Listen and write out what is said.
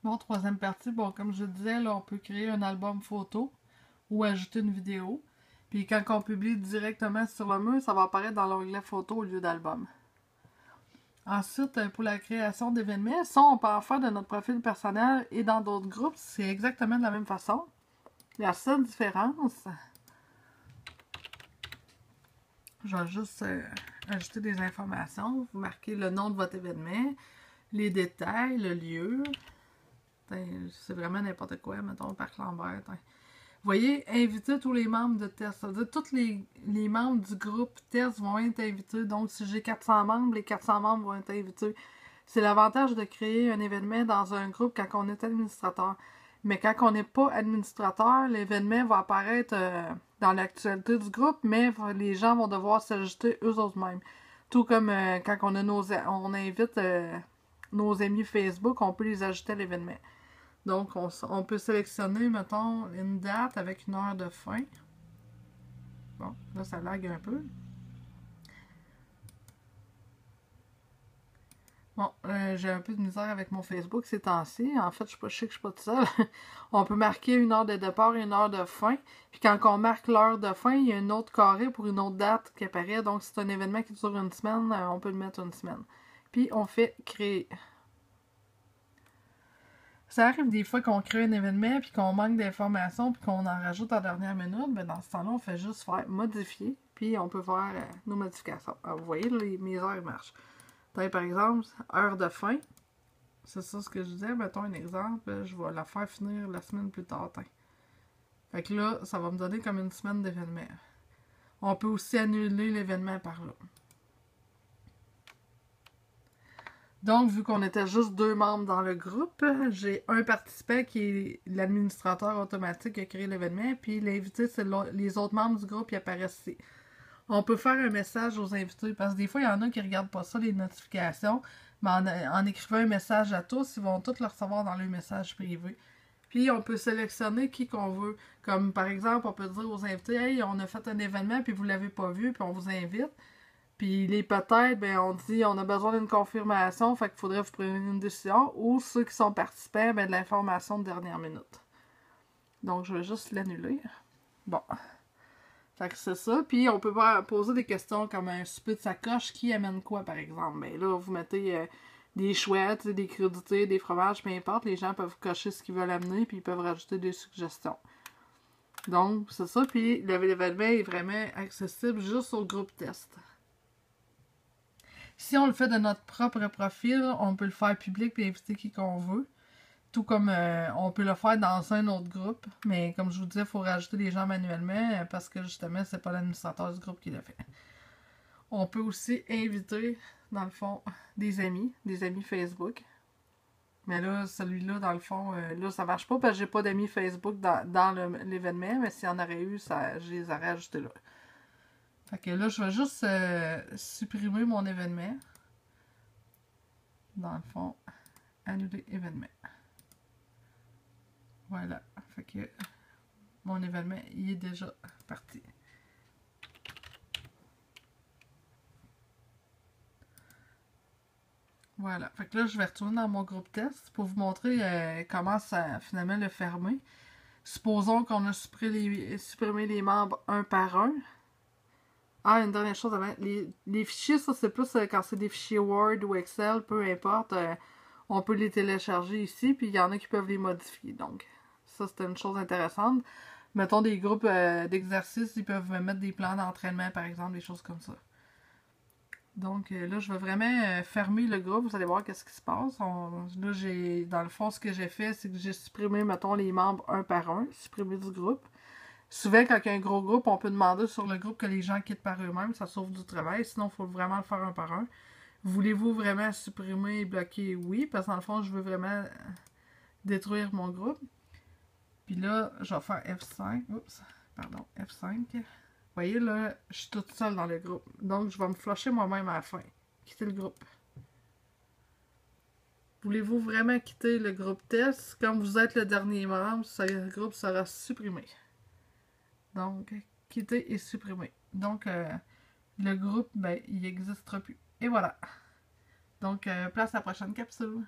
Bon, troisième partie, bon, comme je disais, là, on peut créer un album photo ou ajouter une vidéo. Puis quand on publie directement sur le mur, ça va apparaître dans l'onglet photo au lieu d'album. Ensuite, pour la création d'événements, ça, on peut en faire de notre profil personnel et dans d'autres groupes. C'est exactement de la même façon. La seule différence, je vais juste ajouter des informations. Vous marquez le nom de votre événement, les détails, le lieu. C'est vraiment n'importe quoi, mettons, Parc Lambert. Vous voyez, inviter tous les membres de test. Ça veut dire que tous les membres du groupe test vont être invités. Donc, si j'ai 400 membres, les 400 membres vont être invités. C'est l'avantage de créer un événement dans un groupe quand on est administrateur. Mais quand on n'est pas administrateur, l'événement va apparaître dans l'actualité du groupe, mais les gens vont devoir s'ajouter eux-mêmes. Tout comme quand on invite nos amis Facebook, on peut les ajouter à l'événement. Donc, on peut sélectionner, mettons, une date avec une heure de fin. Bon, là, ça lag un peu. Bon, j'ai un peu de misère avec mon Facebook ces temps-ci. En fait, je sais que je suis pas toute seule. On peut marquer une heure de départ et une heure de fin. Puis quand on marque l'heure de fin, il y a une autre carré pour une autre date qui apparaît. Donc, si c'est un événement qui dure une semaine, on peut le mettre une semaine. Puis, on fait créer. Ça arrive des fois qu'on crée un événement puis qu'on manque d'informations puis qu'on en rajoute à la dernière minute. Ben dans ce temps-là, on fait juste faire modifier puis on peut faire nos modifications. Alors, vous voyez, mes heures marchent. Par exemple, heure de fin. C'est ça ce que je disais. Mettons un exemple. Je vais la faire finir la semaine plus tard. Fait que là, ça va me donner comme une semaine d'événement. On peut aussi annuler l'événement par là. Donc, vu qu'on était juste 2 membres dans le groupe, j'ai un participant qui est l'administrateur automatique qui a créé l'événement, puis l'invité, c'est les autres membres du groupe qui apparaissent ici. On peut faire un message aux invités, parce que des fois, il y en a qui ne regardent pas ça, les notifications, mais en écrivant un message à tous, ils vont tous le recevoir dans leur message privé. Puis, on peut sélectionner qui qu'on veut. Comme, par exemple, on peut dire aux invités, « Hey, on a fait un événement, puis vous ne l'avez pas vu, puis on vous invite. » Puis les peut-être, ben on dit on a besoin d'une confirmation, fait qu'il faudrait que vous preniez une décision. Ou ceux qui sont participants, ben de l'information de dernière minute. Donc je vais juste l'annuler. Bon. Fait que c'est ça. Puis on peut poser des questions comme un souper de sacoche qui amène quoi, par exemple. Ben là, vous mettez des chouettes, des crudités, des fromages, peu importe. Les gens peuvent cocher ce qu'ils veulent amener, puis ils peuvent rajouter des suggestions. Donc, c'est ça. Puis l'événement est vraiment accessible juste au groupe test. Si on le fait de notre propre profil, on peut le faire public et inviter qui qu'on veut. Tout comme on peut le faire dans un autre groupe. Mais comme je vous disais, il faut rajouter les gens manuellement parce que justement, c'est pas l'administrateur du groupe qui le fait. On peut aussi inviter, dans le fond, des amis Facebook. Mais là, celui-là, dans le fond, là, ça marche pas parce que j'ai pas d'amis Facebook dans l'événement. Mais s'il y en aurait eu, je les aurais ajoutés là. Fait que là, je vais juste supprimer mon événement. Dans le fond, annuler événement. Voilà. Fait que mon événement, il est déjà parti. Voilà. Fait que là, je vais retourner dans mon groupe test pour vous montrer comment ça finalement le fermer. Supposons qu'on a supprimé les membres un par un. Ah, une dernière chose avant. Les fichiers, ça, c'est plus quand c'est des fichiers Word ou Excel, peu importe. On peut les télécharger ici, puis il y en a qui peuvent les modifier. Donc, ça, c'était une chose intéressante. Mettons des groupes d'exercices, ils peuvent mettre des plans d'entraînement, par exemple, des choses comme ça. Donc, là, je vais vraiment fermer le groupe. Vous allez voir qu'est-ce qui se passe. Là, dans le fond, ce que j'ai fait, c'est que j'ai supprimé, mettons, les membres un par un, supprimé du groupe. Souvent, quand il y a un gros groupe, on peut demander sur le groupe que les gens quittent par eux-mêmes. Ça sauve du travail. Sinon, il faut vraiment le faire un par un. Voulez-vous vraiment supprimer et bloquer? Oui, parce que dans le fond, je veux vraiment détruire mon groupe. Puis là, je vais faire F5. Oups, pardon, F5. Vous voyez, là, je suis toute seule dans le groupe. Donc, je vais me flusher moi-même à la fin. Quitter le groupe. Voulez-vous vraiment quitter le groupe test? Comme vous êtes le dernier membre, ce groupe sera supprimé. Donc, quitter et supprimer. Donc, le groupe, ben, il n'existera plus. Et voilà. Donc, place à la prochaine capsule.